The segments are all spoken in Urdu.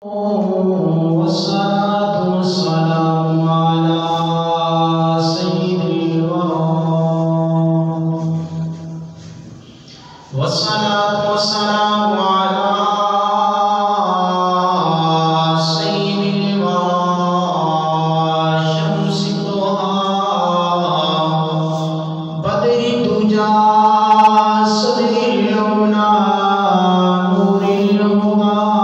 والصلاة والسلام على سيد الورى والصلاة والسلام على سيد الورى شمس الضحى بدر الدجى صدر الأولى نور الهدى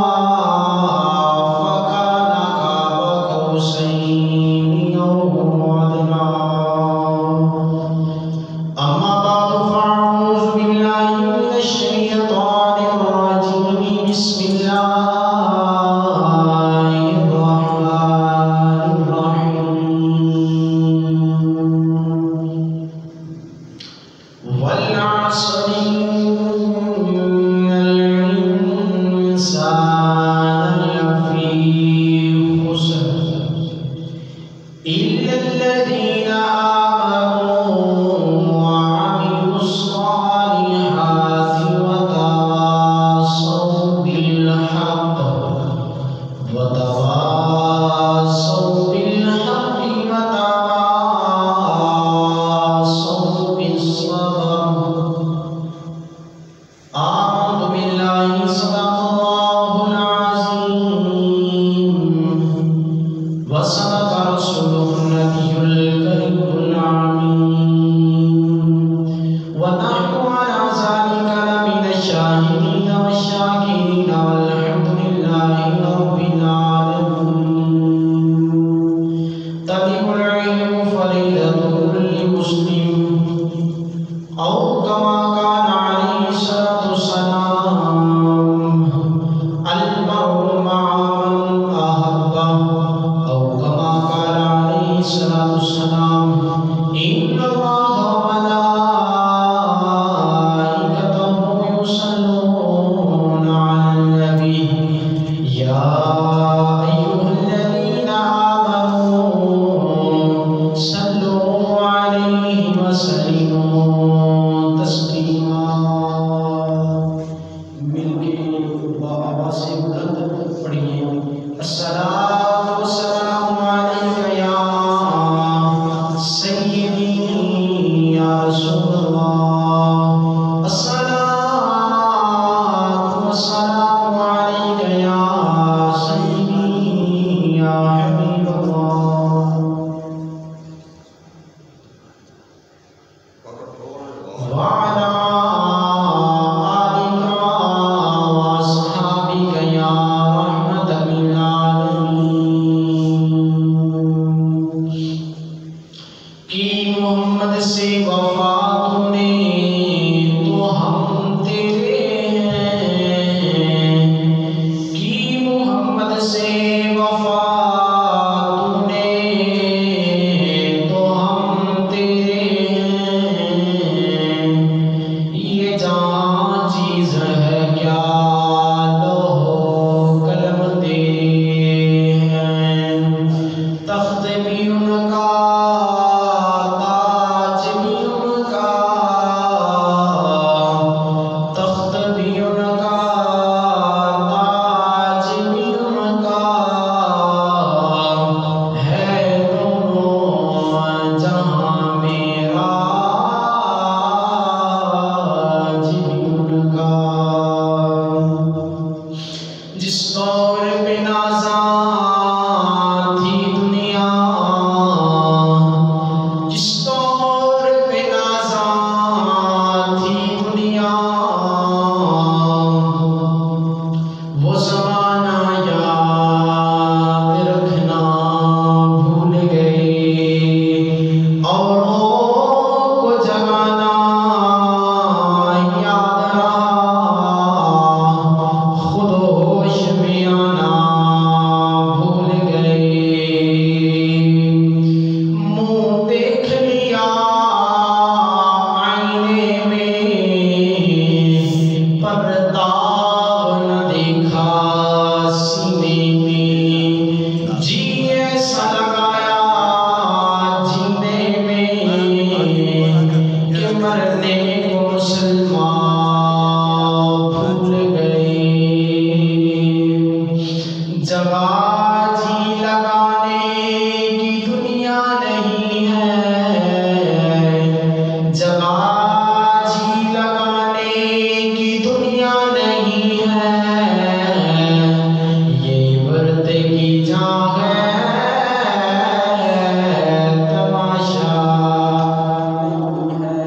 جگہ جی لگانے کی دنیا نہیں ہے، جگہ جی لگانے کی دنیا نہیں ہے، یہ برد کی جان ہے، تماشا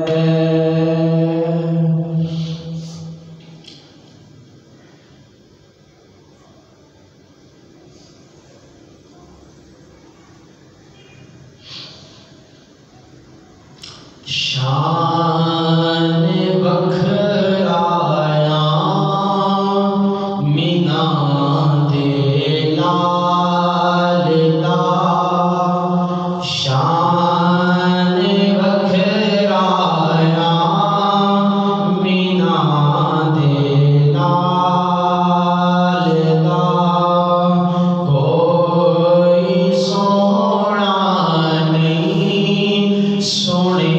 ہے۔ شان بکھرایا مینا دے لال دا، شان بکھرایا مینا دے لال دا، کوئی سونا نہیں سونے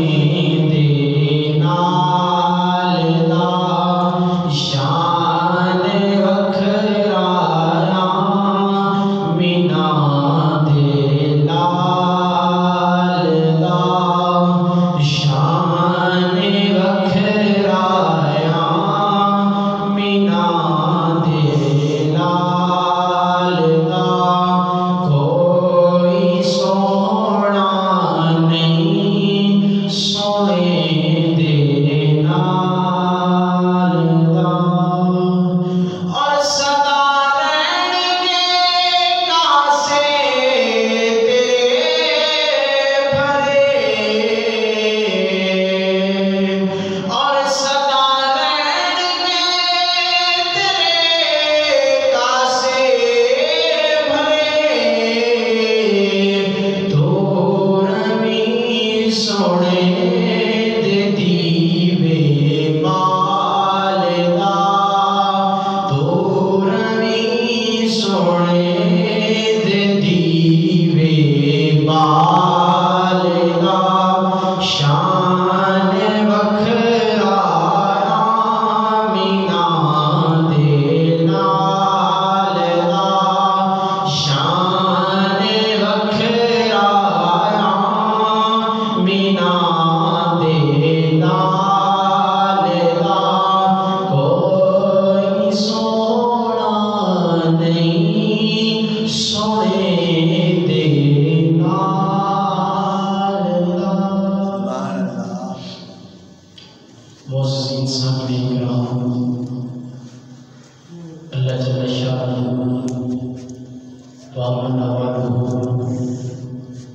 اللہ جل شانہ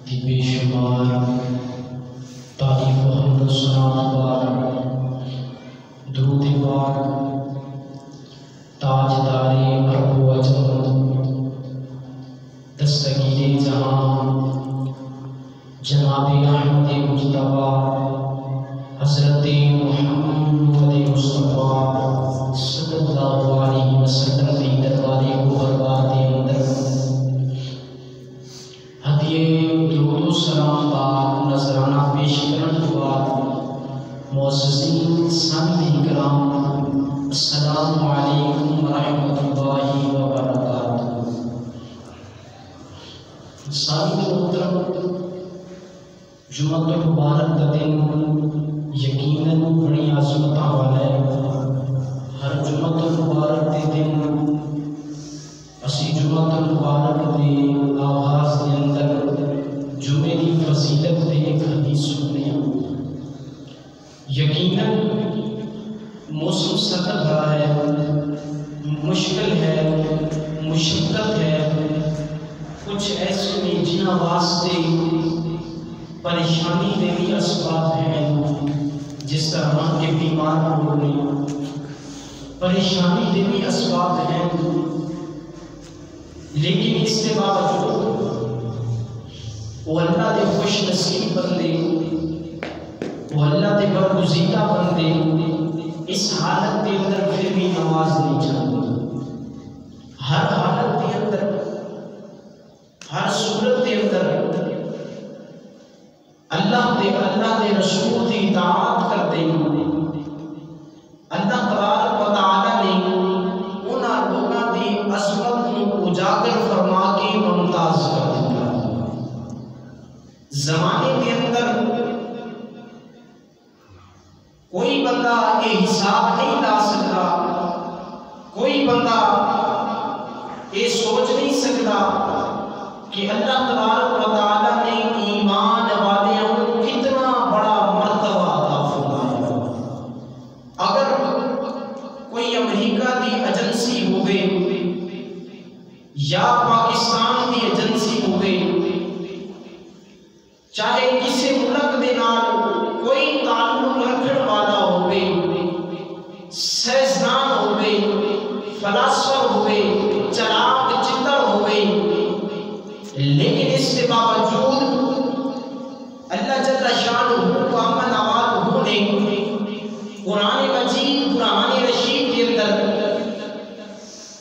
کی بے شمار تعریف و حمد و ثنا پار، درود پاک تاجدار عرب و عجم، دستگیر جہاں جناب احمد مجتبی حضرت محمد مصطفیٰ صلی اللہ علیہ وسلم کی دربار گوہربار کے اندر ہدیے درود و سلام پاک نذرانہ پیش کرنے کے بعد معززین سامعین کرام، السلام علیکم ورحمۃ اللہ وبرکاتہ۔ سامعین محترم، جمعہ المبارک کا دن یقیناً بڑی عظمت والا ہے۔ ہر جمعہ المبارک کے دن اسی جمعہ المبارک کے آغاز کے اندر جمعے کی فضیلت سے ایک حدیث سننے ہیں۔ یقیناً موسم سرد رہا ہے، مشکل ہے، مشقت ہے، کچھ ایسے میں جنہاں واسطے پریشانی میں بھی اسباب ہیں، جس طرح کے بیمار ہونے پریشانی میں بھی اسباب ہیں، لیکن اس کے باوجود وہ اللہ دے خوش نصیب بندے، وہ اللہ دے برگزیدہ بندے اس حالت کے اندر پھر بھی نماز نہیں چاہتے۔ ہر حالت کے اندر، ہر صورت کے اندر اللہ دے رسول کی اطاعت کرتے ہیں۔ اللہ تبارک و تعالی نے انہاں لوگاں دی عظمت کو اجاگر زمانے کے اندر کوئی بندہ یہ حساب نہیں لا سکتا، کوئی بندہ یہ سوچ نہیں سکتا کہ اللہ تبارک و تعالیٰ نے ایمان والوں کو کتنا بڑا مرتبہ عطا فرمایا۔ اگر کوئی امریکہ کی ایجنسی ہوئے یا پاکستان کی ایجنسی ہوئے، چاہے کسی ملک دے نال کوئی تعلق رکھن والا ہوئے، سائنسدان ہوئے، فلاسفر ہوئے، چلاک چتر ہوئے، لیکن اس کے باوجود اللہ جل شانہ کو امن آباد نے قرآن مجید قرآن رشید کے اندر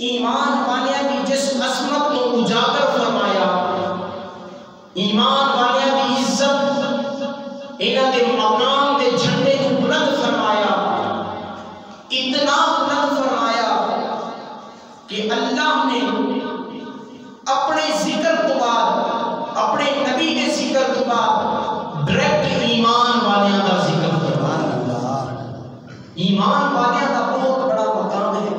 ایمان والیاں کی جس عظمت کو اجاگر فرمایا، ایمان والیاں کی عزت، انہاں دے مقام دے جھنڈے کو بلند فرمایا، اتنا بلند فرمایا کہ اللہ نے اپنے ذکر تو بعد، اپنے نبی کے ذکر تو بعد ڈائریکٹ ایمان والیاں کا ذکر فرمایا۔ ایمان والیاں کا بہت بڑا مقام ہے،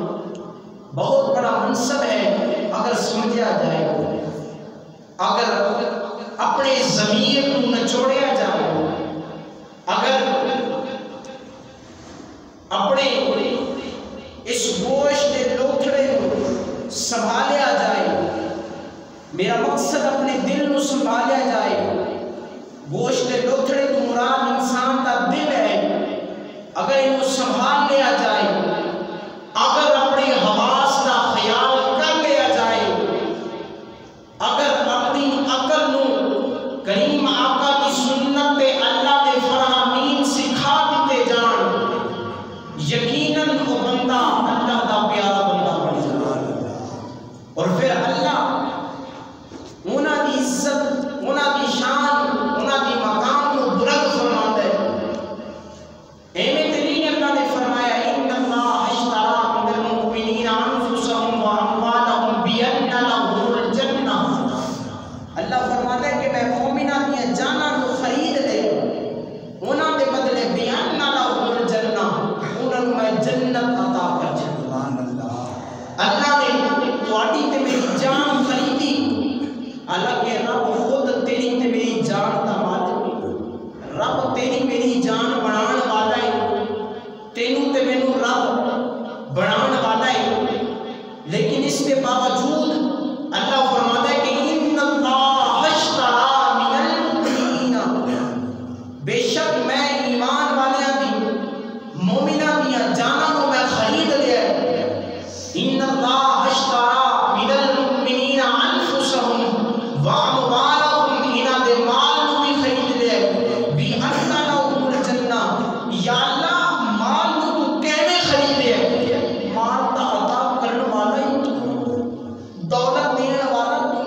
بہت بڑا منصب ہے اگر سمجھا جائے، اگر اپنے ضمیر کو نچوڑیا جائے، اگر اپنے اس گوشت کے لوتھڑے کو سنبھالیا جائے، میرا مقصد اپنے دل کو سنبھالیا جائے۔ گوشت کے لوتھڑے کو مراد انسان کا دل ہے، اگر انہوں سنبھال لیا جائے، اگر اپنے حواس کا خیال کر لیا جائے، اگر اپنی عقل نو کریم آقا کی سنت پہ اللہ کے فرامین سکھا دیتے جان، یقیناً وہ بندہ اللہ کا پیارا بندہ بن جائے، اور پھر اللہ انہاں دی عزت، انہاں دی شان، انہاں دی مقام کو بلند فرماتا ہے۔ ایویں ترین اللہ نے فرمایا ان اللہ اشتری من المؤمنین انفسهم واموالهم بان لهم الجنہ، اللہ فرماتا ہے کہ میں مومناں دی جاناں کو خرید لے، انہاں دے بدلے بان لهم الجنہ، انہاں کو میں جنت عطا کر چھڈاں۔ اللہ نے تواڈی تے میری جان خریدی، حالانکہ رب خود تیری تے میری جان کا مالک ہے، رب تیری میری جان بنان والا ہے، تینوں تے مینوں رب بنان والا ہے، لیکن اس کے باوجود اللہ فرماتا ہے کہ ان اللہ اشتری من المؤمنین، بے شک میں ایمان والیاں دی، مومناں دیاں جاناں کو میں خرید لیا ہے۔ ان اللہ اشتری من المؤمنین انفسهم واموالهم، انہاں دے مال کو بھی خرید لیا ہے، بان لهم الجنہ، یا اللہ مال کو تو کیویں خریدے ہے؟ مال دا عطا کرن والا ہی تو، دولت دین والا تو،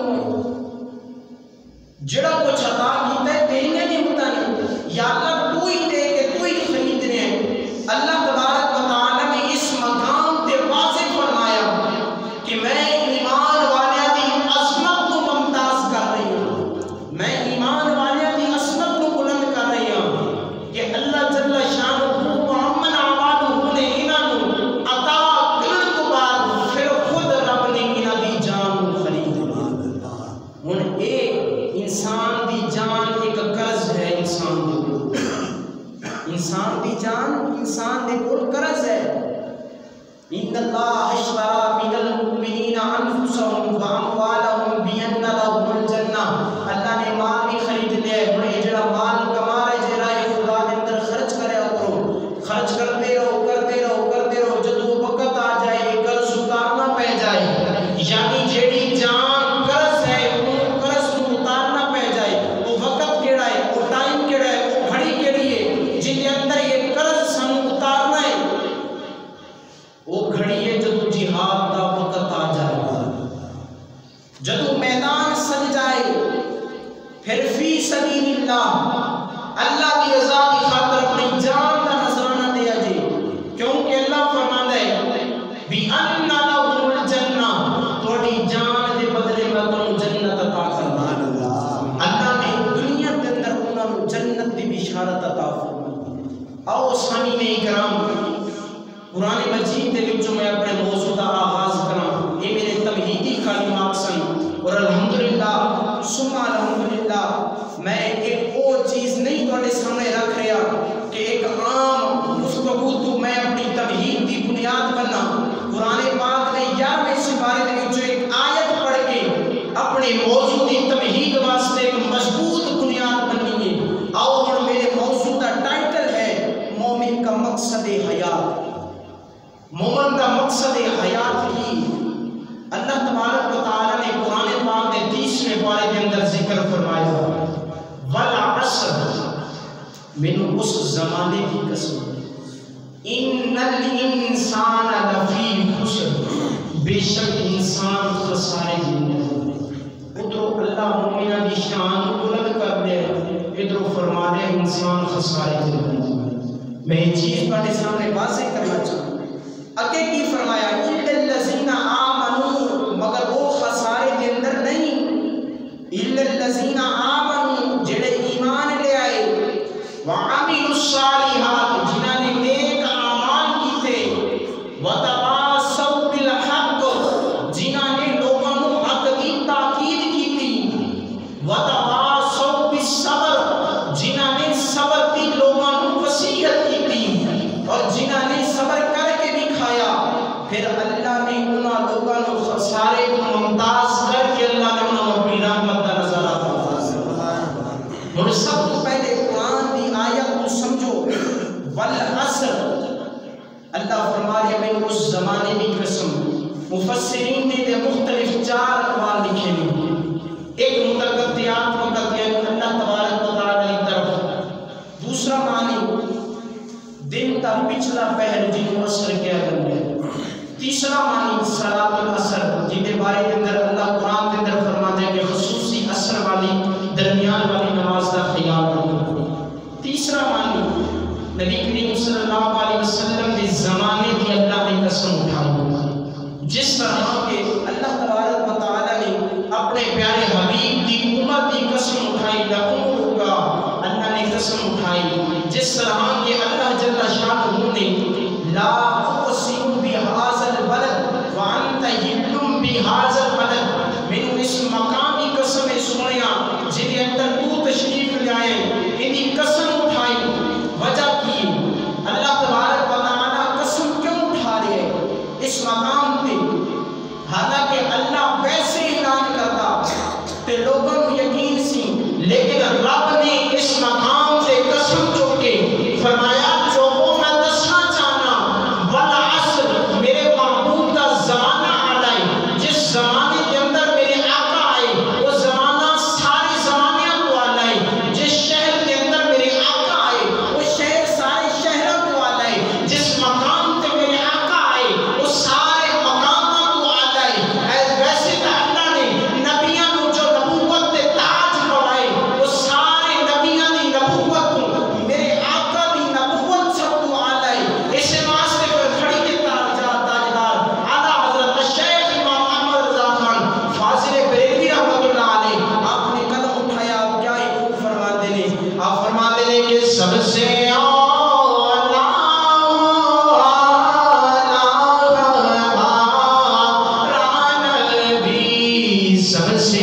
جڑا کچھ عطا کیتا ہے تیری نے نہیں ہوتا نہیں، یا اللہ تو ہی دے کے تو ہی خریدنے ہیں۔ اللہ تبارک و تعالی نے اس مقام تے واضح فرمایا کہ میں ایمان والیاں دی عظمت کو ممتاز کر رہی ہوں، میں ایمان والیاں دی عظمت کو بلند کر رہی ہوں کہ اللہ جل شانہ کو امن آباد نے انہاں نو عطا کرن تو بعد پھر خود رب نے انہاں دی جان کو خرید لیا۔ ہن اے انسان دی جان ایک قرض ہے، انسان دی جان انسان دے کول قرض ہے۔ ان اللہ اشتری من المؤمنین انفسهم واموالهم بان لهم الجنہ، اللہ نے مال بھی خرید لیا ہے، بڑے جڑا مال کما رہے جے راہ خدا دے اندر خرچ کریا کرو، خرچ کرتے رہو کرتے رہو کرتے رہو، جدوں وقت آ جائے یہ قرض اتارنا پہ جائے، یعنی جیڑی جان قرض ہے وہ قرض کو اتارنا پہ جائے، وہ وقت کیڑا ہے، وہ ٹائم کیڑا ہے، وہ گھڑی کیڑی ہے جن کے اندر یہ قرض سانو اتارنا ہے، وہ گھڑی ہے جدوں جہاد دا وقت آ جائے گا، جدوں میدان سج جائے، پھر فی سبیل اللہ کی رضا کی خاطر اپنی جان کا نذرانہ دیا جی، کیونکہ اللہ فرماتا ہے بِأَنَّ لَهُمُ الْجَنَّةَ، تھوڑی جان دے بدلے میں تمہیں جنت عطا کرنا۔ اللہ نے دنیا کے اندر قرآن مجید دے وچوں میں اپنے موضوع دا آغاز کراں، یہ میرے تمہیدی کلمات سن، اور الحمدللہ ثم الحمدللہ میں ایک اور چیز نہیں تواڈے سامنے رکھ رہا کہ ایک عام گفتگو تو میں اپنی تمہید دی بنیاد بننا۔ قرآن پاک نے 11ویں سپارے دے وچوں ایک آیت پڑھ کے اپنے موضوع دی تمہید واسطے ایک مضبوط بنیاد بننی ہے۔ اور میرے موضوع کا ٹائٹل ہے مومن کا مقصد حیات۔ مومن کا مقصد حیات کی اللہ تبارک و تعالی نے قرآن پاک کے 30ویں پارے کے اندر ذکر فرمایا، والعصر، من اس زمانے کی قسم، ان الانسان لفی خسر، بے شک انسان خسارے میں ہے۔ ادھر اللہ مومنہ کی شان بلند کر دے، ادھر فرما دے انسان خسارے میں ہے۔ میں یہ چیز پڑھنے سامنے واضح کرنا چاہوں، اگے کی فرمایا اِلَّا الَّذِينَ آمَنُوا، مگر وہ خسارے کے اندر نہیں، اِلَّا الَّذِينَ آمَنُوا جڑے ایمان لے آئے، وَعَمِلُوا الصَّالِحَاتِ جنہاں نے نیک اعمال کیتے، وَتَوَاصَوْا بِالْحَقِّ جنہاں نے لوگوں کو حق کی تاکید کی، وَتَوَاصَوْا بِالصَّبْرِ جنہاں نے صبر کی لوگوں کو وصیت کی، اور جنہاں نے صبر کر کے بھی کھایا، پھر اللہ نے انہاں لوگوں کو خسارے کو ممتاز کر کے اللہ نے انہوں اپنی رحمت کا نظارہ فرمایا۔ اور سب تو پہلے قرآن کی آیت کو سمجھو، والعصر، اللہ فرما رہے میں اس زمانے کی قسم۔ مفسرین نے دے مختلف 4 اقوال لکھے ہیں، ایک متقطعات وقت یعنی اللہ تبارک و تعالی کی طرف، دوسرا معنی دن کا پچھلا پہر جن کو عصر کیا گیا، تیسرا معنی صلاۃ العصر جن کے بارے کے اندر اللہ قرآن کے اندر فرماتے ہیں کہ خصوصی عصر والی درمیان والی نماز کا خیال رکھو، تیسرا معنی نبی کریم صلی اللہ علیہ وسلم کے زمانے کی اللہ نے قسم اٹھائی، جس طرح کہ اللہ تبارک و تعالی نے اپنے پیارے حبیب کی امت کی قسم اٹھائی، لعمرک اللہ نے قسم اٹھائی، جس طرح کہ اللہ جل شانہ نے لا اقسم بہذا البلد وانت حل بہذا البلد، میں اس مقام کی قسم سنیا جن کے اندر تو تشریف لے آئے، انہی قسم اٹھائی، وجہ کی اللہ تبارک و تعالی قسم کیوں اٹھا رہے ہیں اس مقام پہ، حالانکہ اللہ ویسے اعلان کرتا کہ لوگوں کو یقین سی، لیکن رب نے اس مقام سے قسم چک کے فرمایا جو وہ میں دسنا چاہنا، والعصر میرے محبوب کا زمانہ آئے، جس زمانے کے اندر میرے آقا آئے وہ زمانہ سارے زمانے کو آئے، جس شہر کے اندر میرے آقا آئے وہ شہر سارے شہروں کو آئے، جس مقام پہ میرے آقا آئے وہ سارے مقامات کو آئے، ویسے تو اللہ نے نبیوں کو جو نبوت کے تاج پوائے وہ سارے نبیوں کی نبوت کو میرے آقا کی نبوت سب کو آئے، اسے واسطے پر کھڑی کے تاجدار اعلیٰ حضرت شیخ امام احمد رضا خان فاضل بریلوی رحمۃ اللہ علیہ آپ نے قدم اٹھایا، آپ کیا ہی فرماتے ہیں، آپ فرماتے ہیں کہ سب سے سب سے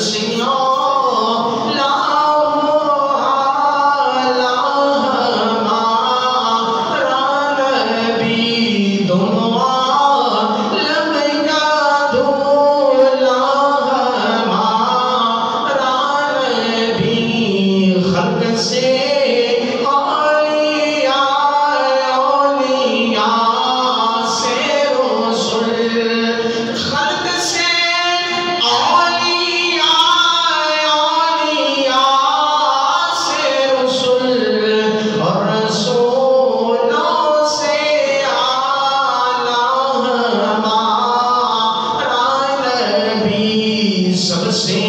Sing سب سے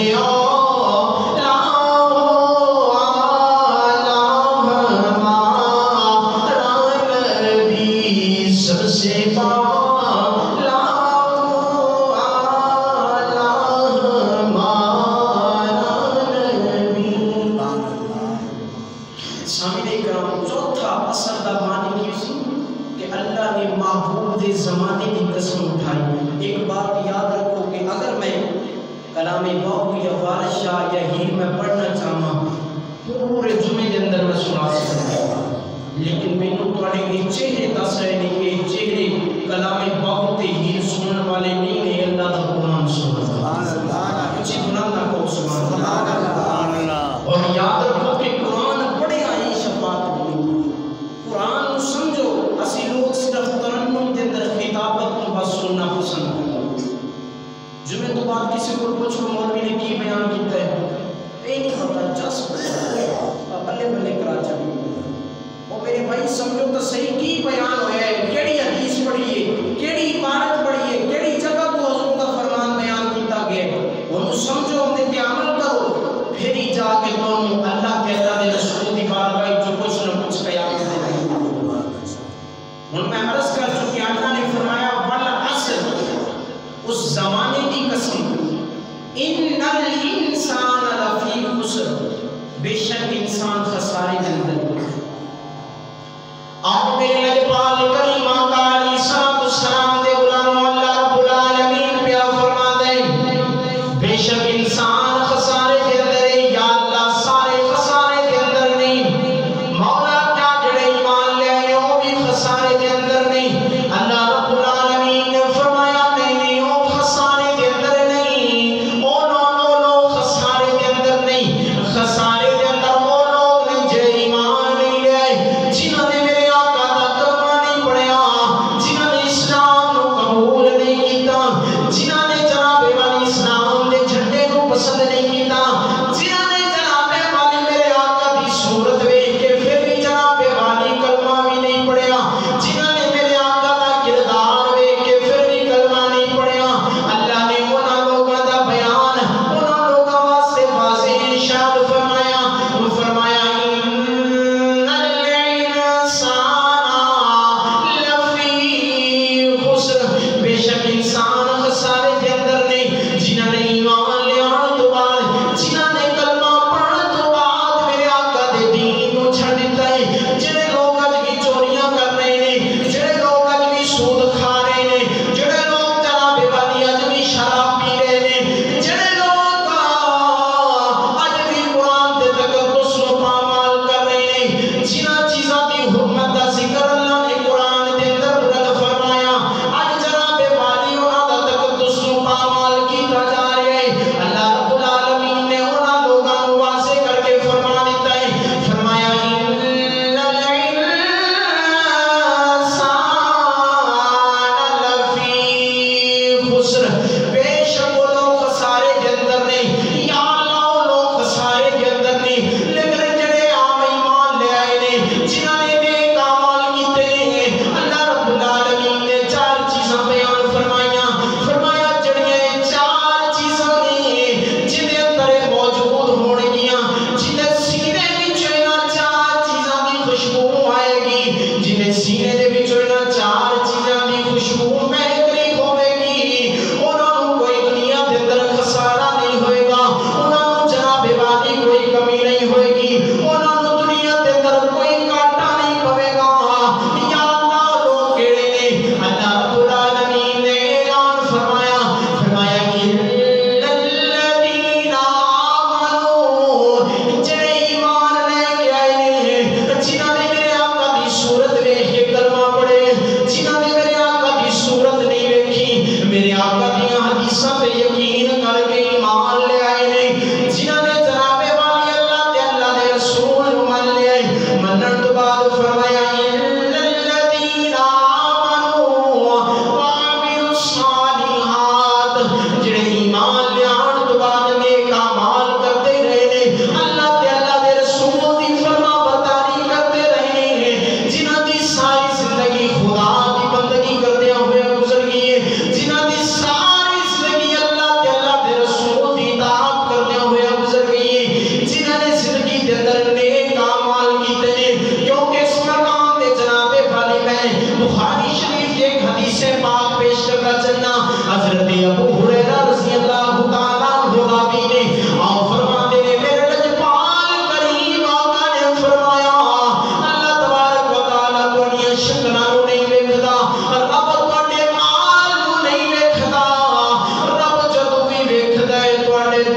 کلام باؤ یا بادشاہ یا ہیر میں پڑھنا چاہاں پورے جمعے کے اندر میں سنا سکتا لیکن میں نے تھوڑے چہرے دس رہے نہیں کہ چہرے کلام باؤ تے ہیر سننے والے نہیں نے اللہ کا قرآن سننا اچھی گناہ نہ کو سبحان اللہ اور یاد رکھو کہ قرآن پڑھے آئی شفاعت ہوئی قرآن سمجھو اسی لوگ صرف ترنم کے اندر خطابت کو بس سننا پسند کرتے جمعے تو بعد کسی کو پوچھو مولوی نے کی بیان کیتا ہے اے نہیں پتا جس بلے بلے کرا چاہیے وہ میرے بھائی سمجھو تو صحیح کی بیان ہویا ہے کیڑی حدیث پڑھیے کیڑی عبارت پڑھیے کیڑی جگہ کو حضور کا فرمان بیان کیتا گیا وہ سمجھو ہم نے عمل کرو پھر ہی جا کے تم اللہ کے اللہ دے رسول دی بارگاہ جو کچھ نہ کچھ قیامت دے ان میں عرض کر چکی اللہ نے فرمایا والعصر اس زمانے کی قسم ان الانسان لفی خسر بے شک انسان خسارے کے اندر آپ میرے لجپال کریمہ کا علیہ السلام دے غلام اللہ رب العالمین پیا فرما دیں بے شک انسان خسارے کے اندر ہے یا اللہ سارے خسارے کے اندر نہیں مولا کیا جڑے ایمان لے آئے وہ بھی خسارے کے اندر نہیں اللہ رب العالمین نے فرمایا نہیں وہ خسارے کے اندر نہیں او نو خسارے کے اندر نہیں خسارے کے اندر وہ لوگ نہیں جو ایمان نہیں لے آئے جنہوں نے میرے آقا کا کلمہ نہیں پڑھا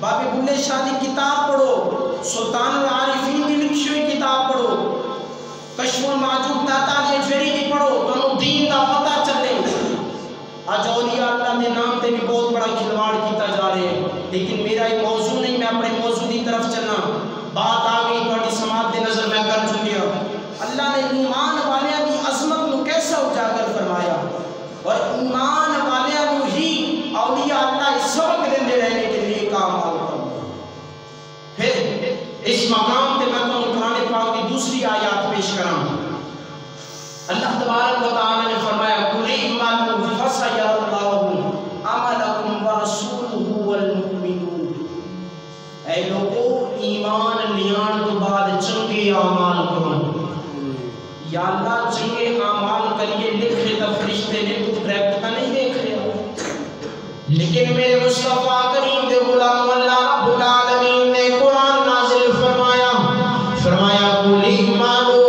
بابے بلے شاہ دی کتاب پڑھو، سلطان العارفین دی لکھی ہوئی کتاب پڑھو، کشف المعجوب داتا دی اجویری دی پڑھو، تمہیں دین دا پتہ چلے۔ آج اولیاء اللہ دے نام تے بھی بہت بڑا کھلواڑ کیتا جا رہے ہیں، لیکن میرا یہ موضوع نہیں، میں اپنے موضوع دی طرف چلنا۔ بات آ گئی تھوڑی سماعت دے نظر میں کر چکیا۔ اللہ نے ایمان والیاں دی عظمت نو کیسا اجاگر فرمایا، اور ایمان والیاں نو ہی اولیاء اللہ اس سبق دیندے رہنے کے لیے کام آتا۔ پھر اس مقام تے میں تو قرآن پاک کی دوسری آیات پیش کراں۔ اللہ تبارک و تعالی نے فرمایا قُلِ اعْمَلُوا فَسَيَرَى اللَّهُ عَمَلَكُمْ وَرَسُولُهُ وَالْمُؤْمِنُونَ۔ اے لوگو ایمان لیان تو بعد چنگے اعمال کرو۔ یا اللہ چنگے اعمال کریے لکھے تا فرشتے نے تو پریکٹ کا نہیں دیکھ رہا، لیکن میرے مصطفیٰ کریم دے غلام اللہ رب العالمین نے قرآن نازل فرمایا، فرمایا قُلِ اعْمَلُوا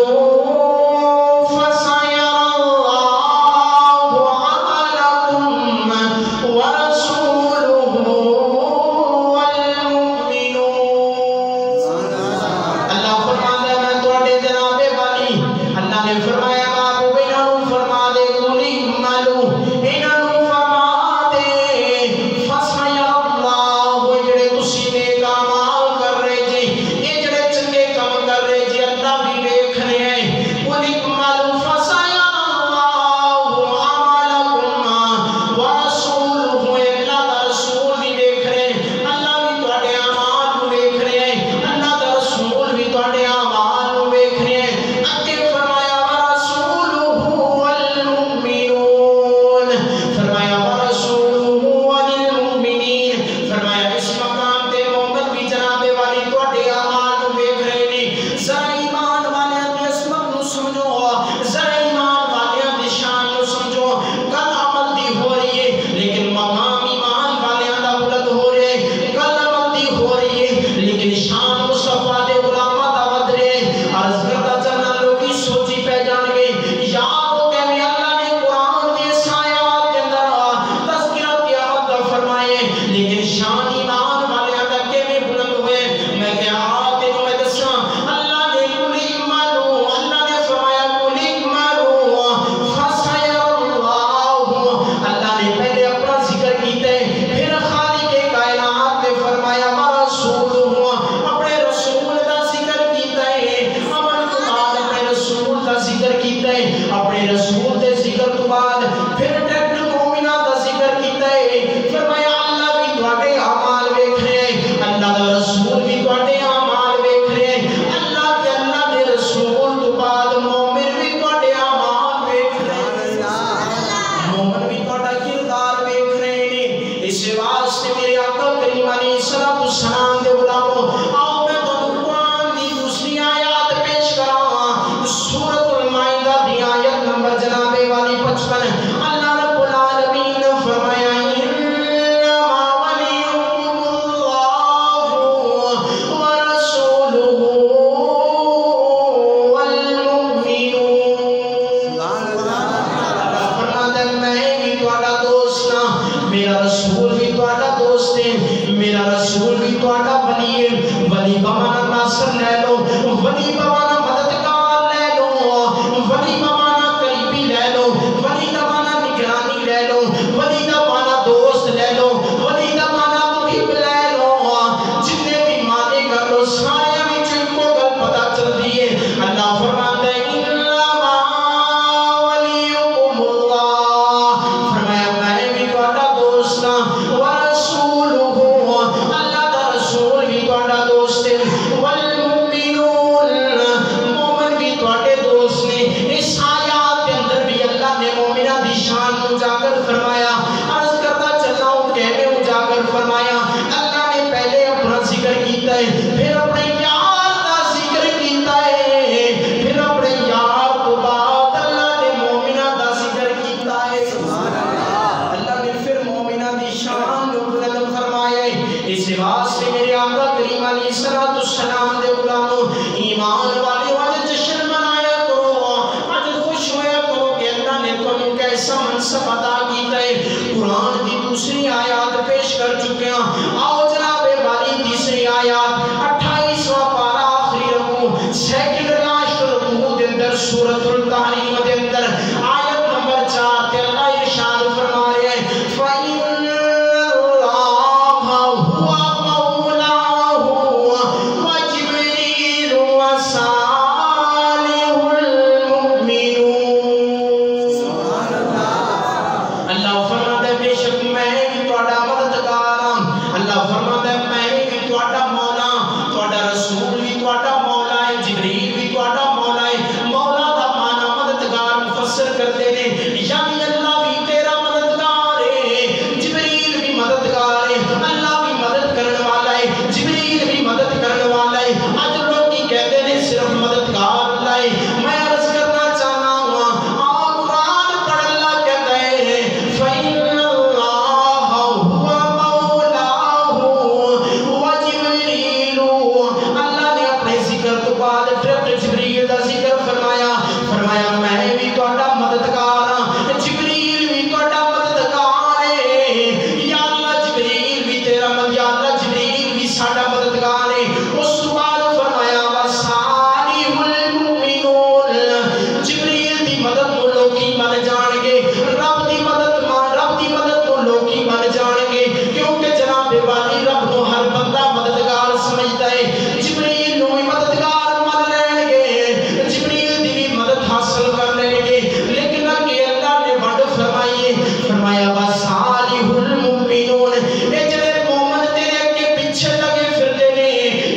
قرآن کی دوسری آیات پیش کر چکے ہیں۔ آؤ جناب والی آیات 28واں پارا آخری رکوع سیکنڈ لاسٹ رکوع دے اندر سورۃ التحریم دے اندر آیت نمبر 4 تے اللہ ارشاد فرما رہے ہیں فَإِنَّ اللَّهَ هُوَ مَوْلَاهُ وَجِبْرِيلُ وَصَالِحُ الْمُؤْمِنُونَ سبحان اللہ اللہ فرماتا ہے بے شک میں بھی تہاڈا مددگار ہاں اللہ فرماتا ہے میں بھی تہاڈا مولا تہاڈا رسول بھی تہاڈا مولا ہے جبریل بھی تہاڈا مولا ہے مولا دا معنی مددگار مفسر کرتے ہیں یعنی اللہ بھی تیرا مددگار ہے جبریل بھی مددگار ہے اللہ بھی مدد کرنے والا ہے جبریل بھی مدد کرنے والا ہے آج لوگ کی کہتے ہیں صرف مددگار اللہ ہے میں عرض کرنا چاہنا ہوں اور قرآن پڑھ اللہ کہتا ہے فَإِنَّ اللَّهَ هُوَ مَوْلَاهُ وَجِبْرِيلُ اللہ نے اپنے ذکر تو بعد پھر جبریل کا ذکر فرمایا میں بھی تہاڈا مددگار ہاں جبریل بھی تہاڈا مددگار ہے یا اللہ جبریل بھی تیرا مدد یا اللہ جبریل بھی ساڈا مددگار ہے اس بعد فرمایا وَصَالِحُ الْمُؤْمِنُونَ جبریل دی مدد کو لوکی من جان گے رب دی مدد کو لوکی من جان گے کیونکہ جناب والی رب نو ہر بندہ مددگار سمجھتا ہے جبریل نو بھی مددگار من لین گے جبریل دی بھی مدد حاصل کر لیں گے لیکن اگے اللہ نے بڑھ فرمایا وَصَالِحُ الْمُؤْمِنُونَ اے جڑے مومن تیرے اگے پیچھے لگے پھردے نے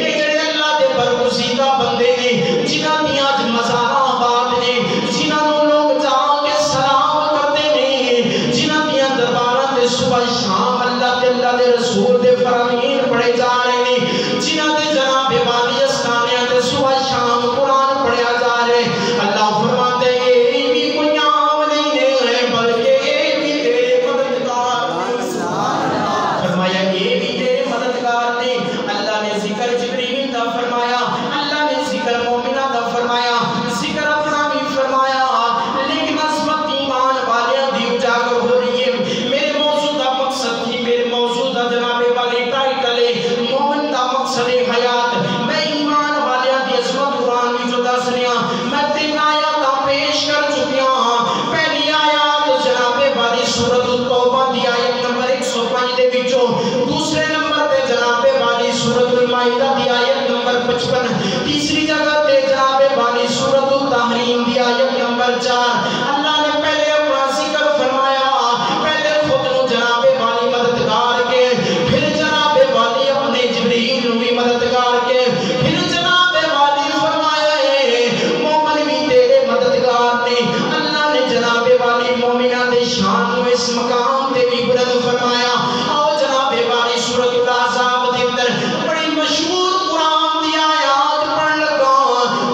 اے جڑے اللہ دے برگزیدہ بندے نے جنہاں دیاں مزاراں آباد نے جنہاں نوں لوگ جا کے سلام کرتے نے جنہاں دیاں درباراں تے صبح شام اللہ تے اللہ دے رسول دے فرامین پڑھے جا رہے نے جنہاں دے جناب والی استانیاں تے صبح شام قرآن پڑھیا جا رہے اللہ فرماتے ہیں یہ بھی کوئی عام نہیں ہے بلکہ یہ بھی تیرے مددگار فرمایا یہ بھی تیرے مددگار نے اللہ نے ذکر جبریل دا فرمایا اللہ نے ذکر مومنہ دا فرمایا ذکر اپنا بھی فرمایا لیکن عظمت ایمان والیاں دی اجاگر ہو رہی ہے میرے موضوع دا مقصد تھی میرے موضوع دا جناب والی ٹائٹل ہے مومن دا مقصد حیات میں ایمان والیاں دی عظمت قرآن کی جو دس رہا میں 3 آیات پیش کر چکیا ہاں پہلی آیات جناب والی سورۃ التوبہ دی آیت نمبر 105 دے وچوں دوسرے نمبر تے جناب والی سورۃ المائدہ دی آیت نمبر 55 تیسری جگہ تے جناب والی سورۃ التحریم دی آیت نمبر 4 اللہ نے پہلے اپنا ذکر فرمایا پہلے خود نو جناب والی مددگار کے پھر جناب والی اپنے جبریل نو بھی مددگار کے پھر جناب والی فرمایا ہے مومن بھی تیرے مددگار نے اللہ نے جناب والی مومنہ دے شان نو اس مقام تے بھی بلند فرمایا اور جناب والی سورۃ الاحزاب دے اندر بڑی مشہور قرآن دی آیات پڑھ لگا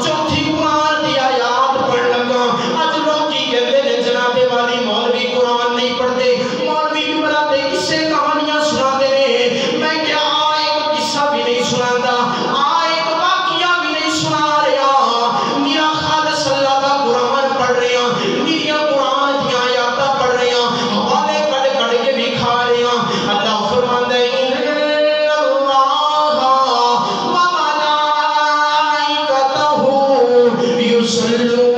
چوتھی قرآن دی آیات پڑھ لگا آج لوگ کی کہتے ہیں جناب والی مولوی قرآن نہیں پڑھتے مولوی بھی بڑھاتے قصے کہانیاں سناتے ہیں میں کیا ایک قصہ بھی نہیں سناتا ایک واقعہ بھی نہیں سنا رہا میرا خالص اللہ کا قرآن پڑھ رہا میرا قرآن دی آیات پڑھ رہا حوالے کڑ کڑ کے بھی کھا رہا اللہ فرماتا ہے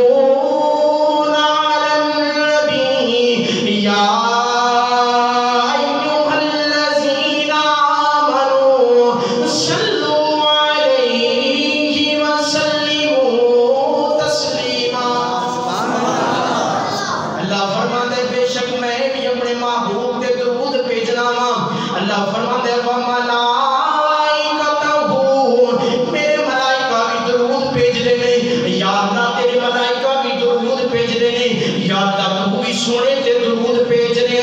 يصلون على النبي يا أيها الذين آمنوا صلوا عليه وسلموا تسليما اللہ فرماتا ہے بے شک میں بھی اپنے محبوب کے درود بھیجنا ہوں اللہ فرماتا ہے میرے ملائکہ بھی درود بھیج دے یا اللہ تیرے ملائکہ بھی درود بھیج دے یا اللہ تو بھی سونے تے درود بھیج دے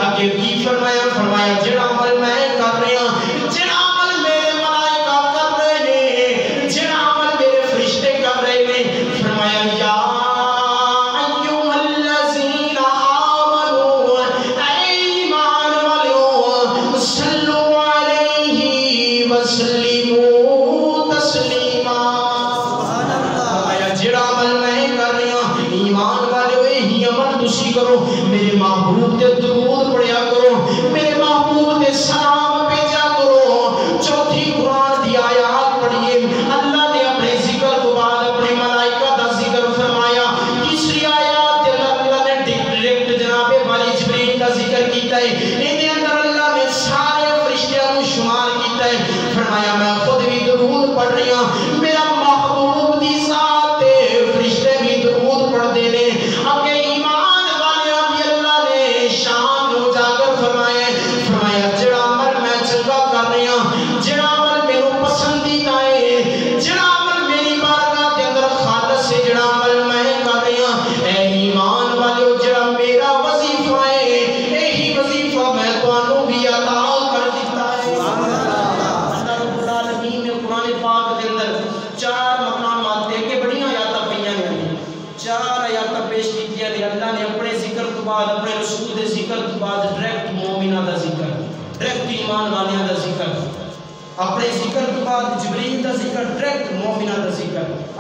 آگے کی فرمایا جڑا عمل میں کر رہا جڑا عمل میرے ملائکہ کر رہے ہیں جڑا عمل میرے فرشتے کر رہے ہیں فرمایا یا ایوہ الذین آمنوا اے ایمان والو صلو علیہ وسلموا تسلیما جڑا عمل میں کر رہا ایمان والے یہی عمل تسی کرو میرے محبوب تے درود پڑھیا کرو میرے محبوب تے سلام بھیجا کرو چوتھی قرآن دی آیت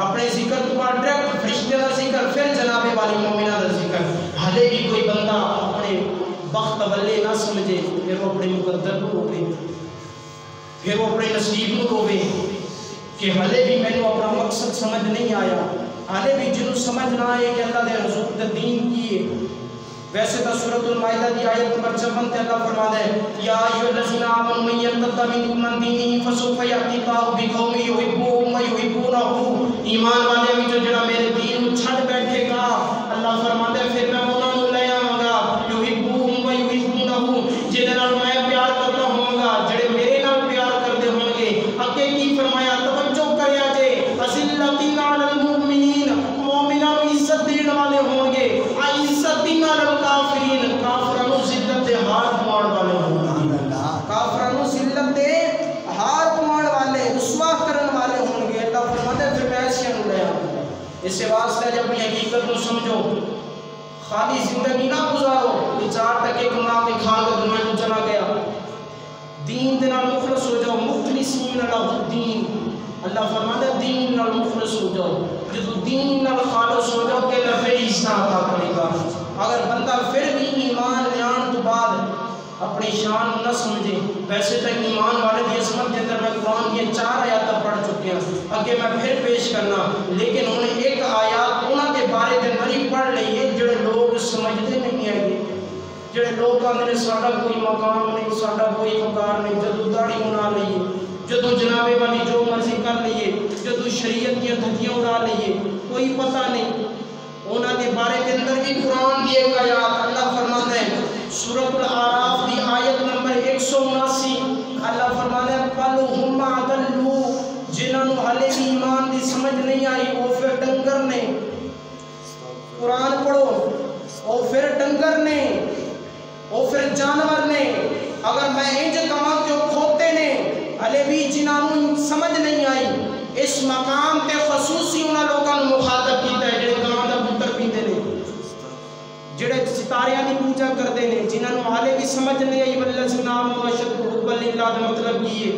اپنے ذکر تو بعد ڈائریکٹ فرشتے کا ذکر پھر جناب والی مومنہ کا ذکر. ہلے بھی کوئی بندہ اپنے بخت والے نہ سمجھے پھر وہ اپنے مقدر کو روے, پھر وہ اپنے نصیب کو روے کہ ہلے بھی میں اپنا مقصد سمجھ نہیں آیا, ہلے بھی جنہوں سمجھ نہ آئے کہ اللہ دے حضور دے دین کیے. ویسے تو سورۃ المائدہ دی آیت نمبر 56 تے اللہ فرماتا ہے یا ایھا الذین آمنوا من یرتد منکم عن دینہ فسوف یأتی اللہ بقوم یحبونہ ویحبونہ. ایمان والے بھی جو جڑا میرے دین کو چھڈ بیٹھے گا اللہ فرماتا ہے پھر میں انہاں نوں لے آواں گا یحبونہ ویحبونہ, جنہاں نال میں پیار کرتا ہوں گا جڑے میرے نال پیار کردے ہون گے. اگے کی فرمایا توجہ کریا جے اذلۃ علی المؤمنین, مومناں نوں عزت دین والے ہون گے, عزت دین علی الکافرین, کافراں نوں ذلت دے ہار پاؤن والے ہون گے, کافراں نوں ذلت دے ہار پاؤن والے رسوا کرن والے ہون گے. اللہ فرماتا ہے پھر میں ایسے نوں لے آؤں گا. اس واسطے جب اپنی حقیقت کو سمجھو, خالی زندگی نہ گزارو کہ 4 ٹکے کما کے کھا کے دنیا کو چلا گیا. دین دے نال مخلص ہو جاؤ, مخلصین اللہ الدین. اللہ فرماتا ہے دین نال مخلص ہو جاؤ. جب دین نال خالص ہو جاؤ کہ اللہ پھر حصہ عطا کرے گا. اگر بندہ پھر بھی ایمان لے آن تو بعد اپنی شان نہ سمجھے, ویسے تک ایمان والے کی عظمت کے اندر میں قرآن کی 4 آیات پڑھ چکے ہیں, اگے میں پھر پیش کرنا, لیکن انہیں ایک آیات انہوں کے بارے کے اندر پڑھ لئیے جڑے لوگ سمجھتے نہیں آئے گے, جڑے لوگ آنے ساڑھا کوئی مقام نہیں, ساڑھا کوئی مقار نہیں, جدو داڑھی اڑا لئیے, جدو جناب والی جو مرضی کر لئیے, جدو شریعت کی دھکیاں اڑا لئیے, کوئی پتہ نہیں. انہوں کے بارے کے اندر بھی قرآن کی ایک آیات اللہ فرماتا ہے سورۃ الاعراف دی آیت نمبر 179. اللہ فرماتا ہے قَلْ هُمْ عَدَلُّوا, جنہوں نے حالے بھی ایمان دی سمجھ نہیں آئی وہ پھر ڈنگر نے. قرآن پڑھو, وہ پھر ڈنگر نے, وہ پھر جانور نے. اگر میں انج کہاں کہ وہ کھوتے نے, حالے بھی جنہوں نے سمجھ نہیں آئی. اس مقام تے خصوصی انہاں لوگوں نے مخاطب کیتا ہے جڑے گاں دا پتر پیندے نے, جڑے ستاریاں دی پوجا کردے نے, جنہاں نوں حالے بھی سمجھ نہیں آئی والذین آمنوا اشد حبا للہ دا مطلب کی ہے,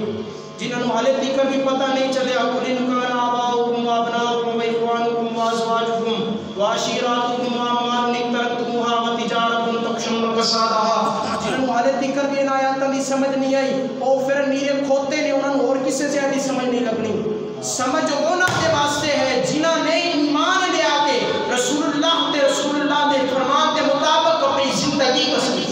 جنہاں نوں حالے تک بھی پتہ نہیں چلیا قل ان کان آباؤکم وابناؤکم واخوانکم وازواجکم وعشیراتکم واموال اقترفتموها وتجارۃ تخشون کسادها, جنہاں نوں حالے تک بھی ان آیاتاں دی سمجھ نہیں آئی او پھر نیرے کھوتے نے, انہاں نوں اور کسے سے دی سمجھ نہیں لگنی. سمجھ انہاں کے واسطے ہے جنہاں نے ایمان لے آ کے رسول اللہ دے فرمان کے مطابق اپنی زندگی بسری,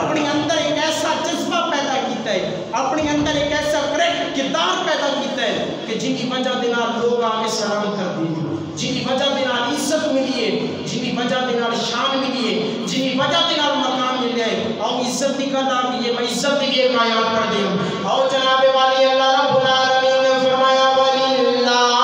اپنی اندر ایک ایسا جذبہ پیدا کیتا ہے, اپنی اندر ایک ایسا کریکٹ کردار پیدا کیتا ہے کہ جن کی وجہ دے نال لوگ آگے سلام کر دیں, جن کی وجہ دے نال عزت ملی ہے, جن کی وجہ دے نال شان ملی ہے, جن کی وجہ دے نال مقام ملے ہے. اور عزت کی گل آ گئی ہے, میں عزت کی ایک آیات پڑھ دوں. اور جناب والی اللہ رب العالمین نے فرمایا وَلِلَّهِ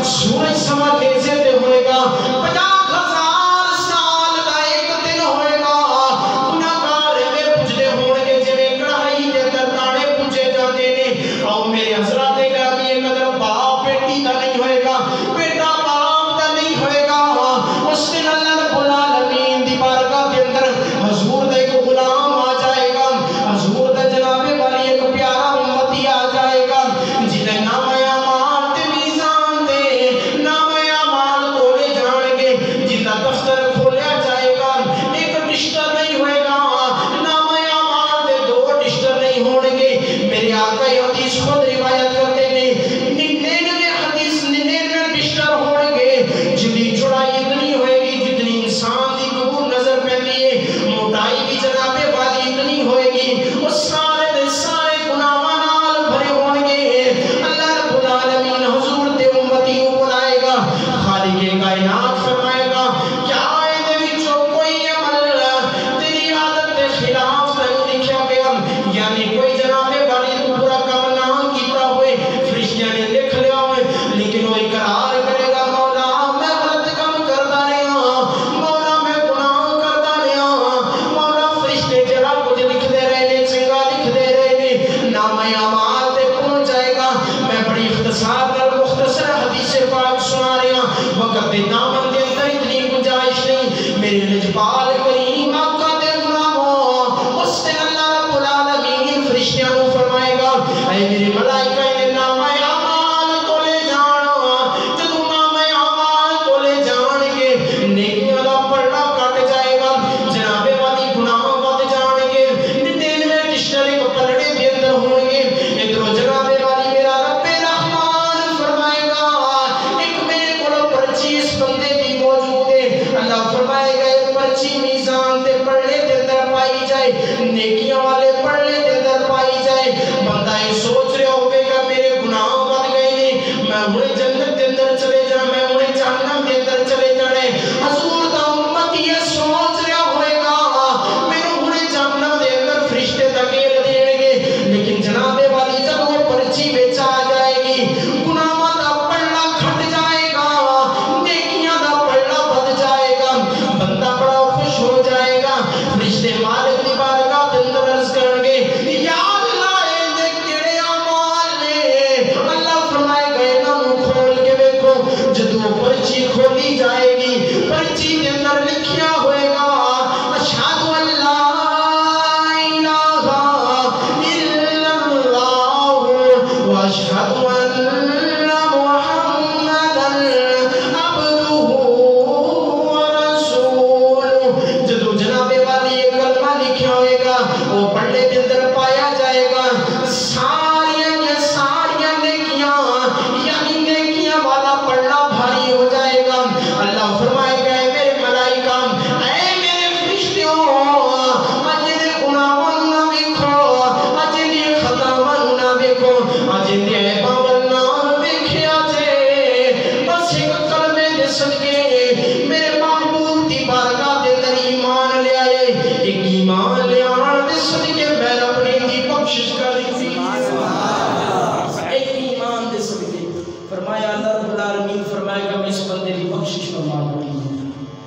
سورج سما تیزے تے ہوئے گا, 50,000 سال کا ایک دن ہوئے گا, گناہگار میں پوچھتے ہونے کے جویں کڑا جائے نیکیاں والے پڑھنے دے اندر پائی جائے بندہ یہ سوچ رہا ہوگے کہ میرے گناہ بد گئے نہیں میں انہیں جنت دے اندر چلے جانا میں انہیں جہنم دے اندر چلے جانے حضور دا امت یہ سوچ رہا ہوئے گا میں انہیں جہنم دے اندر فرشتے دھکیل دیں گے لیکن جناب والی جب وہ پرچی بیچا آ جائے گی گناہ دا پڑھنا کھٹ جائے گا نیکیاں دا پڑھنا بد جائے گا بندہ بڑا خوش ہو جائے گا فرشتے مالک دی بارگاہ دے اندر عرض کریں گے یا اللہ اے دے کیڑے اعمال نے اللہ فرمائے گا انہاں نوں کھول کے دیکھو جدوں پرچی کھولی جائے گی پرچی دے اندر لکھیا ہوئے گا اشہد ان لا الہ الا اللہ واشہد ان محمدًا عبدہ ورسولہ جدوں جناب والی یہ کلمہ لکھیا ہوئے گا وہ پڑھنے کے اندر پایا جائے گا ساریاں نیکیاں یعنی نیکیاں والا پڑھنا بھاری ہو جائے گا اللہ فرمائے گا اے میرے ملائکہ اے میرے فرشتوں اج دے گناہاں نہ ویکھو اج دی خطاواں نہ ویکھو اج دے عیباں نہ ویکھیا جے بس ایک کلمے دے صدقے میرے محبوب دی بارگاہ دے اندر ایمان لے آئے ایک ایمان لے آن دے صدقے میں اپنی دی بخشش کر دی ایک ایمان دے صدقے فرمایا اللہ رب العالمین فرمائے گا میں اس بندے دی بخشش فرما دوں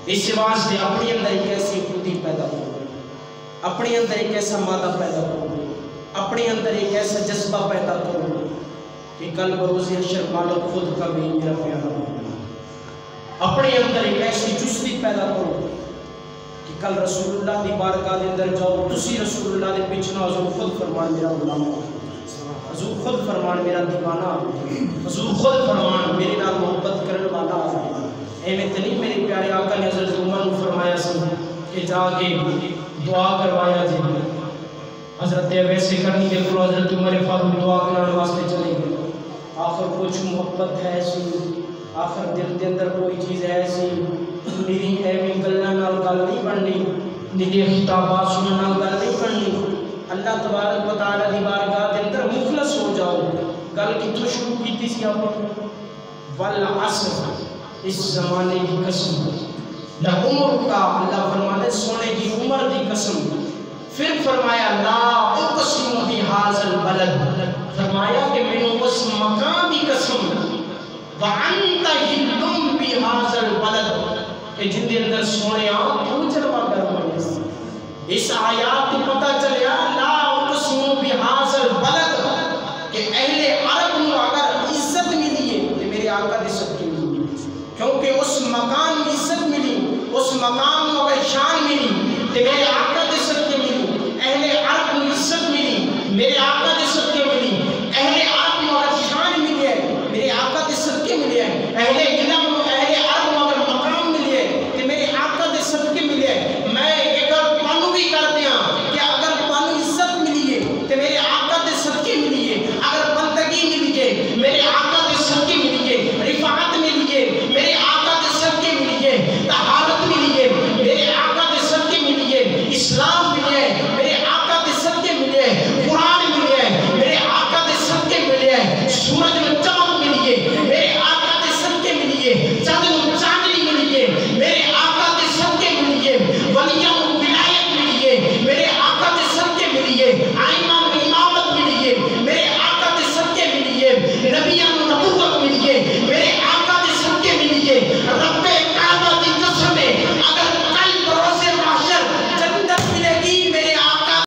اس واسطے اپنے اندر ایک ایسی خودی پیدا کرو اپنے اندر ایک ایسا مادہ پیدا کرو اپنے اندر ایک ایسا جذبہ پیدا کرو کہ کل بروز حشر مالک خود کا بھی میرا پیارا ہوگا اپنے اندر ایک ایسی جستی پیدا کرو کہ کل رسول اللہ دی بارگاہ دے اندر جاؤ تسی رسول اللہ دے پیچھے حضور خود فرمان میرا غلام حضور خود فرمان میرا دیوانہ حضور خود فرمان میرے نال محبت کرنے والا ایویں تے نہیں میرے پیارے آقا نے حضرت عمر کو فرمایا سی کہ جا کے دعا کروایا جی حضرت ویسے کرنی دے کو حضرت عمر فاروق دعا کرنے واسطے چلے گئے آخر کچھ محبت ہے سی آخر دل دے اندر کوئی چیز ہے سی میری ایویں گلاں نال گل نہیں بننی میری خطابات سنن نال گل نہیں بننی اللہ تبارک و تعالی دی بارگاہ دے اندر مخلص ہو جاؤ گل کتھوں شروع کیتی سی آپ والعصر اس زمانے کی قسم لعمر کا اللہ فرمانے سونے کی عمر دی قسم پھر فرمایا لا اقسم بہذا البلد فرمایا کہ میں نے اس مقام کی قسم وانت ہلم بہذا البلد کہ جن دے اندر سونے تو جلوہ کر ہوئے اس آیات کی پتہ چلیا